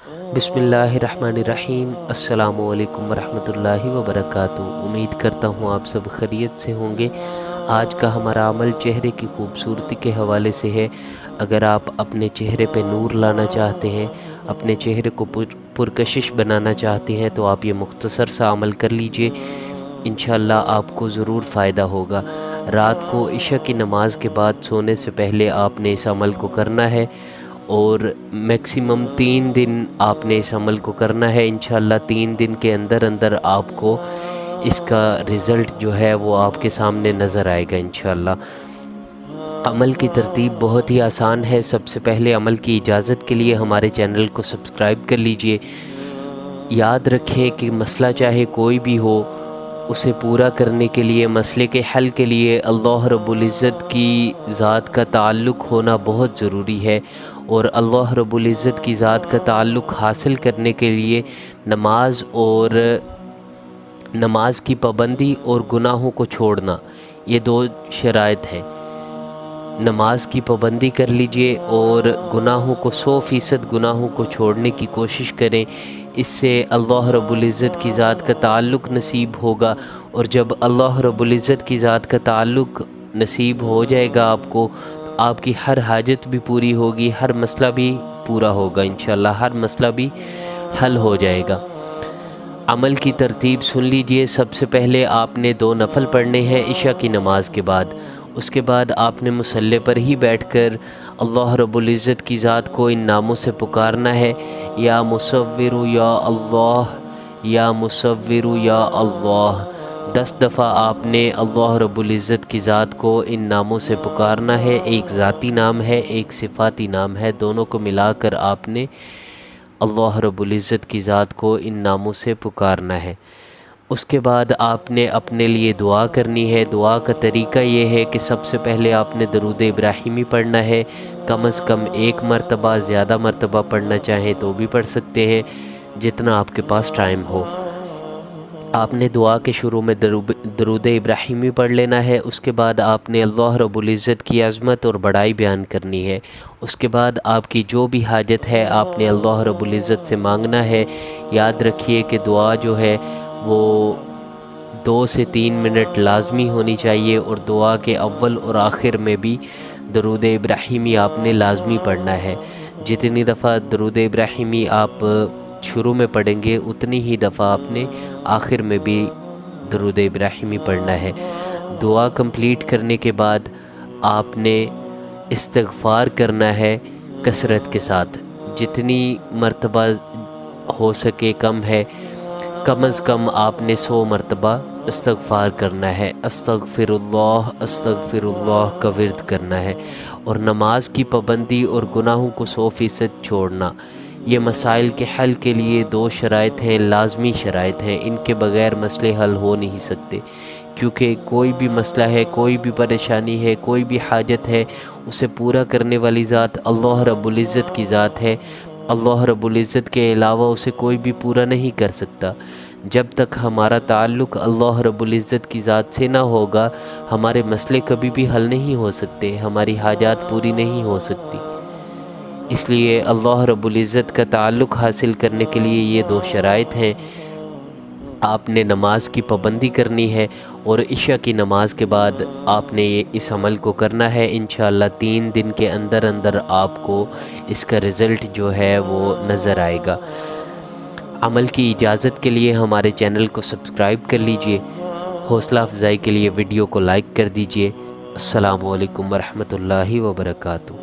بسم اللہ الرحمن الرحیم۔ السلام علیکم ورحمۃ اللہ وبرکاتہ۔ امید کرتا ہوں آپ سب خیریت سے ہوں گے۔ آج کا ہمارا عمل چہرے کی خوبصورتی کے حوالے سے ہے۔ اگر آپ اپنے چہرے پہ نور لانا چاہتے ہیں، اپنے چہرے کو پرکشش بنانا چاہتے ہیں تو آپ یہ مختصر سا عمل کر لیجئے، انشاءاللہ آپ کو ضرور فائدہ ہوگا۔ رات کو عشاء کی نماز کے بعد سونے سے پہلے آپ نے اس عمل کو کرنا ہے، اور میکسیمم 3 دن آپ نے اس عمل کو کرنا ہے۔ انشاءاللہ 3 دن کے اندر اندر آپ کو اس کا رزلٹ جو ہے وہ آپ کے سامنے نظر آئے گا انشاءاللہ۔ عمل کی ترتیب بہت ہی آسان ہے۔ سب سے پہلے عمل کی اجازت کے لیے ہمارے چینل کو سبسکرائب کر لیجئے۔ یاد رکھیں کہ مسئلہ چاہے کوئی بھی ہو، اسے پورا کرنے کے لیے، مسئلے کے حل کے لیے اللہ رب العزت کی ذات کا تعلق ہونا بہت ضروری ہے، اور اللہ رب العزت کی ذات کا تعلق حاصل کرنے کے لیے نماز کی پابندی اور گناہوں کو چھوڑنا، یہ 2 شرائط ہیں۔ نماز کی پابندی کر لیجئے اور گناہوں کو 100% گناہوں کو چھوڑنے کی کوشش کریں۔ اس سے اللہ رب العزت کی ذات کا تعلق نصیب ہوگا، اور جب اللہ رب العزت کی ذات کا تعلق نصیب ہو جائے گا آپ کو، تو آپ کی ہر حاجت بھی پوری ہوگی، ہر مسئلہ بھی پورا ہوگا انشاءاللہ، ہر مسئلہ بھی حل ہو جائے گا۔ عمل کی ترتیب سن لیجئے۔ سب سے پہلے آپ نے 2 نفل پڑھنے ہیں عشاء کی نماز کے بعد۔ اس کے بعد آپ نے مصلی پر ہی بیٹھ کر اللہ رب العزت کی ذات کو ان ناموں سے پکارنا ہے: یا مصور یا اللہ، یا مصور یا اللہ۔ 10 دفعہ آپ نے اللہ رب العزت کی ذات کو ان ناموں سے پکارنا ہے۔ ایک ذاتی نام ہے، ایک صفاتی نام ہے، دونوں کو ملا کر آپ نے اللہ رب العزت کی ذات کو ان ناموں سے پکارنا ہے۔ اس کے بعد آپ نے اپنے لیے دعا کرنی ہے۔ دعا کا طریقہ یہ ہے کہ سب سے پہلے آپ نے درود ابراہیمی پڑھنا ہے، کم از کم 1 مرتبہ، زیادہ مرتبہ پڑھنا چاہیں تو بھی پڑھ سکتے ہیں، جتنا آپ کے پاس ٹائم ہو۔ آپ نے دعا کے شروع میں درود ابراہیمی پڑھ لینا ہے۔ اس کے بعد آپ نے اللہ رب العزت کی عظمت اور بڑائی بیان کرنی ہے۔ اس کے بعد آپ کی جو بھی حاجت ہے آپ نے اللہ رب العزت سے مانگنا ہے۔ یاد رکھیے کہ دعا جو ہے وہ 2 سے 3 منٹ لازمی ہونی چاہیے، اور دعا کے اول اور آخر میں بھی درود ابراہیمی آپ نے لازمی پڑھنا ہے۔ جتنی دفعہ درود ابراہیمی آپ شروع میں پڑھیں گے، اتنی ہی دفعہ آپ نے آخر میں بھی درود ابراہیمی پڑھنا ہے۔ دعا کمپلیٹ کرنے کے بعد آپ نے استغفار کرنا ہے کثرت کے ساتھ، جتنی مرتبہ ہو سکے کم ہے، کم از کم آپ نے 100 مرتبہ استغفار کرنا ہے۔ استغفر اللہ کا ورد کرنا ہے، اور نماز کی پابندی اور گناہوں کو 100% چھوڑنا۔ یہ مسائل کے حل کے لیے 2 شرائط ہیں، لازمی شرائط ہیں، ان کے بغیر مسئلے حل ہو نہیں سکتے، کیونکہ کوئی بھی مسئلہ ہے، کوئی بھی پریشانی ہے، کوئی بھی حاجت ہے، اسے پورا کرنے والی ذات اللہ رب العزت کی ذات ہے۔ اللہ رب العزت کے علاوہ اسے کوئی بھی پورا نہیں کر سکتا۔ جب تک ہمارا تعلق اللہ رب العزت کی ذات سے نہ ہوگا، ہمارے مسئلے کبھی بھی حل نہیں ہو سکتے، ہماری حاجات پوری نہیں ہو سکتی۔ اس لیے اللہ رب العزت کا تعلق حاصل کرنے کے لیے یہ 2 شرائط ہیں۔ آپ نے نماز کی پابندی کرنی ہے، اور عشاء کی نماز کے بعد آپ نے اس عمل کو کرنا ہے۔ انشاءاللہ 3 دن کے اندر اندر آپ کو اس کا رزلٹ جو ہے وہ نظر آئے گا۔ عمل کی اجازت کے لیے ہمارے چینل کو سبسکرائب کر لیجئے۔ حوصلہ افزائی کے لیے ویڈیو کو لائک کر دیجئے۔ السلام علیکم ورحمۃ اللہ وبرکاتہ۔